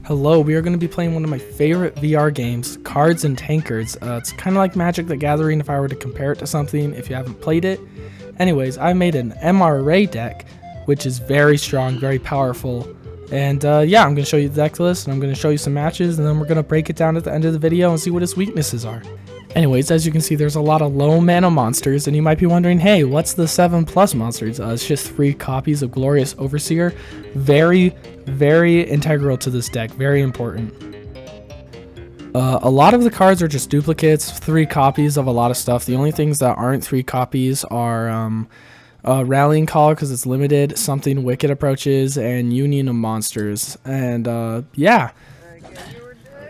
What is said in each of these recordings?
Hello, we are going to be playing one of my favorite VR games, Cards and Tankards. It's kind of like Magic the Gathering if I were to compare it to something if you haven't played it. Anyways, I made an MRA deck, which is very strong, very powerful. And yeah, I'm going to show you the deck list, and I'm going to show you some matches, and then we're going to break it down at the end of the video and see what its weaknesses are. Anyways, as you can see, there's a lot of low mana monsters, and you might be wondering, hey, what's the 7+ monsters? It's just 3 copies of Glorious Overseer. Very, very integral to this deck, very important. A lot of the cards are just duplicates, 3 copies of a lot of stuff. The only things that aren't 3 copies are Rallying Call, because it's limited, Something Wicked Approaches, and Union of Monsters. And yeah.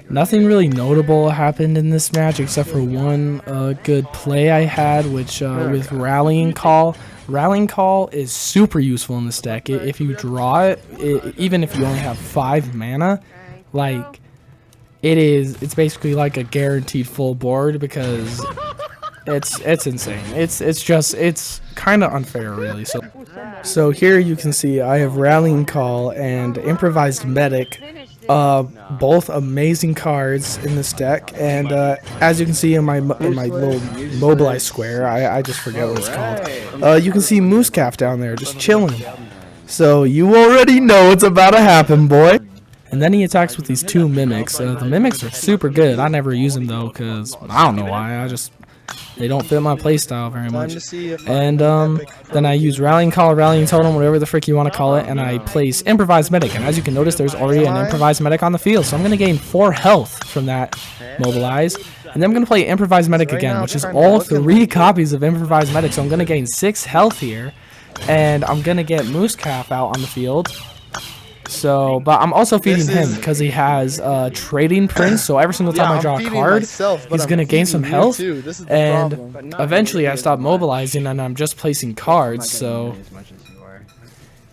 Nothing really notable happened in this match except for one good play I had, which with Rallying Call. Rallying Call is super useful in this deck. If you draw it, even if you only have 5 mana, like it's basically like a guaranteed full board because it's insane. It's kind of unfair, really. So here you can see I have Rallying Call and Improvised Medic. Both amazing cards in this deck, and as you can see in my little mobilize square, I just forget what it's called. You can see Moose Calf down there just chilling. So you already know what's about to happen, boy. And then he attacks with these 2 mimics. The mimics are super good. I never use them though, cause I don't know why. They don't fit my playstyle very much. And then I use Rallying Call, Rallying Totem, whatever the frick you want to call it, and I place Improvised Medic. And as you can notice, there's already an Improvised Medic on the field, so I'm going to gain 4 health from that Mobilize. And then I'm going to play Improvised Medic again, which is all 3 copies of Improvised Medic, so I'm going to gain 6 health here. And I'm going to get Moose Calf out on the field. So, but I'm also feeding him because he has Trading Prince, so every single time I draw a card, he's going to gain some health, and eventually I stop mobilizing and I'm just placing cards, so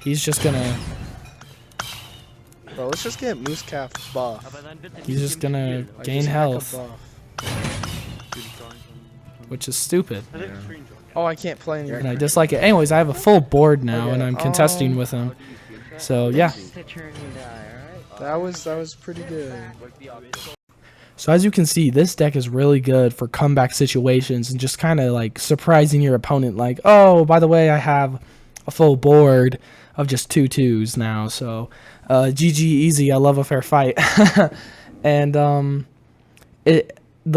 he's just going to... Bro, let's just get Moose Calf buff. He's just going to gain health, which is stupid. Oh, I can't play anymore. And I dislike it. Anyways, I have a full board now, and I'm contesting with him. So yeah, that was pretty good. So as you can see, this deck is really good for comeback situations and just kind of like surprising your opponent, like, oh, by the way, I have a full board of just 2 2s now, so GG easy, I love a fair fight. And the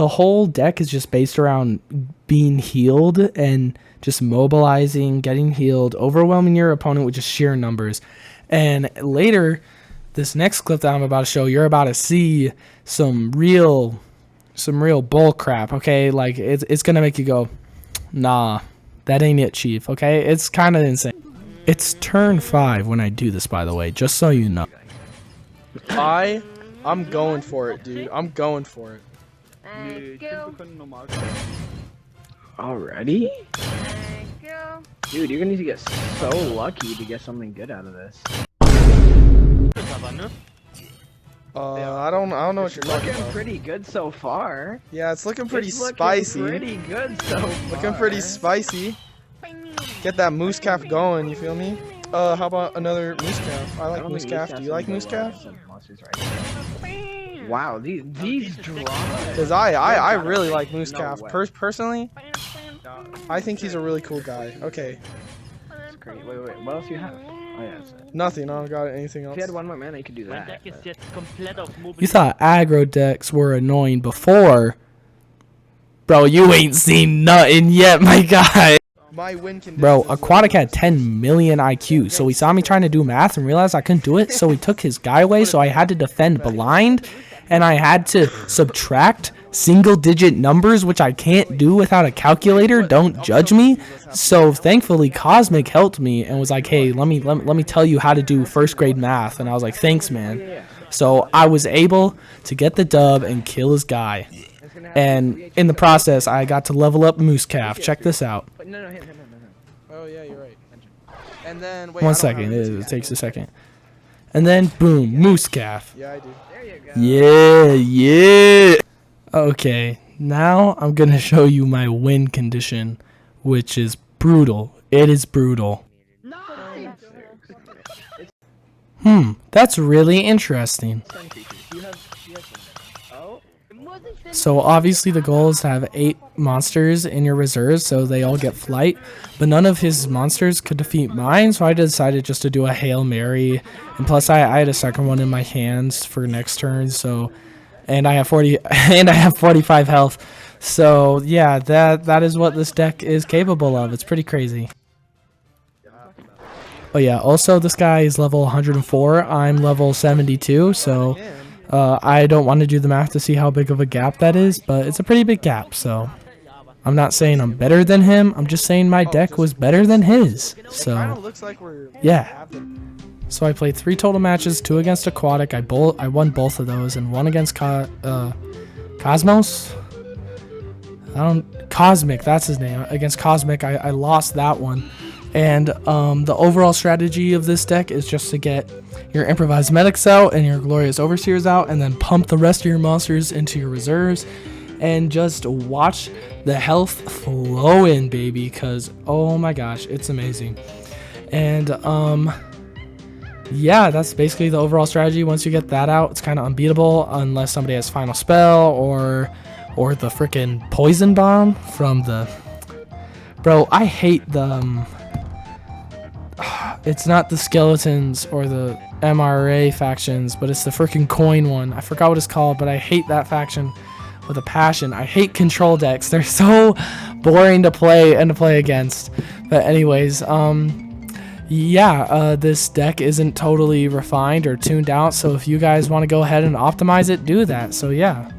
whole deck is just based around being healed and just mobilizing, getting healed, overwhelming your opponent with just sheer numbers. And later, this next clip that I'm about to show, you're about to see some real bull crap, okay? Like, it's going to make you go, nah, that ain't it, Chief, okay? It's kind of insane. It's turn 5 when I do this, by the way, just so you know. I'm going for it, dude. I'm going for it. Already? Dude, you're gonna need to get so lucky to get something good out of this. I don't know what you're talking about. Looking pretty good so far. Yeah, it's looking pretty spicy. Pretty good so far. Looking pretty spicy. Get that Moose Calf going, you feel me? How about another Moose Calf? I like Moose Calf. Do you like Moose Calf? Wow, these draws. Because I really like Moose Calf. Personally, I think he's a really cool guy. Okay. That's great. Wait, what else do you have? Oh yeah, that's it. Nothing. I don't got anything else. If you had 1 more mana, you could do that. You thought aggro decks were annoying before. Bro, you ain't seen nothing yet, my guy. My win condition. Bro, Aquatic had 10 million IQ, so he saw me trying to do math and realized I couldn't do it, so he took his guy away, so I had to defend blind, and I had to subtract single-digit numbers, which I can't do without a calculator. Don't judge me. So thankfully, Cosmic helped me and was like, hey, let me tell you how to do first-grade math, and I was like, thanks, man. So I was able to get the dub and kill his guy. And in the process, I got to level up Moose Calf. Check this out. Oh yeah, you're right. And then wait, 1 second. It takes a second. And then boom, Moose Calf. Yeah, I do. Yeah. Okay, now I'm gonna show you my win condition, which is brutal. It is brutal. That's really interesting. Sun creatures. You have some. Oh. So obviously the goal is to have 8 monsters in your reserves so they all get flight, but none of his monsters could defeat mine, so I decided just to do a Hail Mary, and plus I had a second one in my hands for next turn, so, and I have 45 health. So yeah, that is what this deck is capable of. It's pretty crazy. Oh yeah, also this guy is level 104, I'm level 72, so I don't want to do the math to see how big of a gap that is, but it's a pretty big gap, so I'm not saying I'm better than him, I'm just saying my deck was better than his, so yeah. So I played 3 total matches, 2 against Aquatic, I won both of those, and 1 against Cosmos? Cosmic, that's his name. Against Cosmic, I lost that one. And the overall strategy of this deck is just to get your improvised medics out and your glorious overseers out, and then pump the rest of your monsters into your reserves and just watch the health flow in, baby, because oh my gosh, it's amazing. And yeah, that's basically the overall strategy. Once you get that out, it's kind of unbeatable unless somebody has final spell or the freaking poison bomb from the bro. I hate the it's not the skeletons or the MRA factions, but it's the freaking coin one. I forgot what it's called, but I hate that faction with a passion. I hate control decks. They're so boring to play and to play against. But anyways, yeah, this deck isn't totally refined or tuned out, so if you guys want to go ahead and optimize it, do that. So yeah.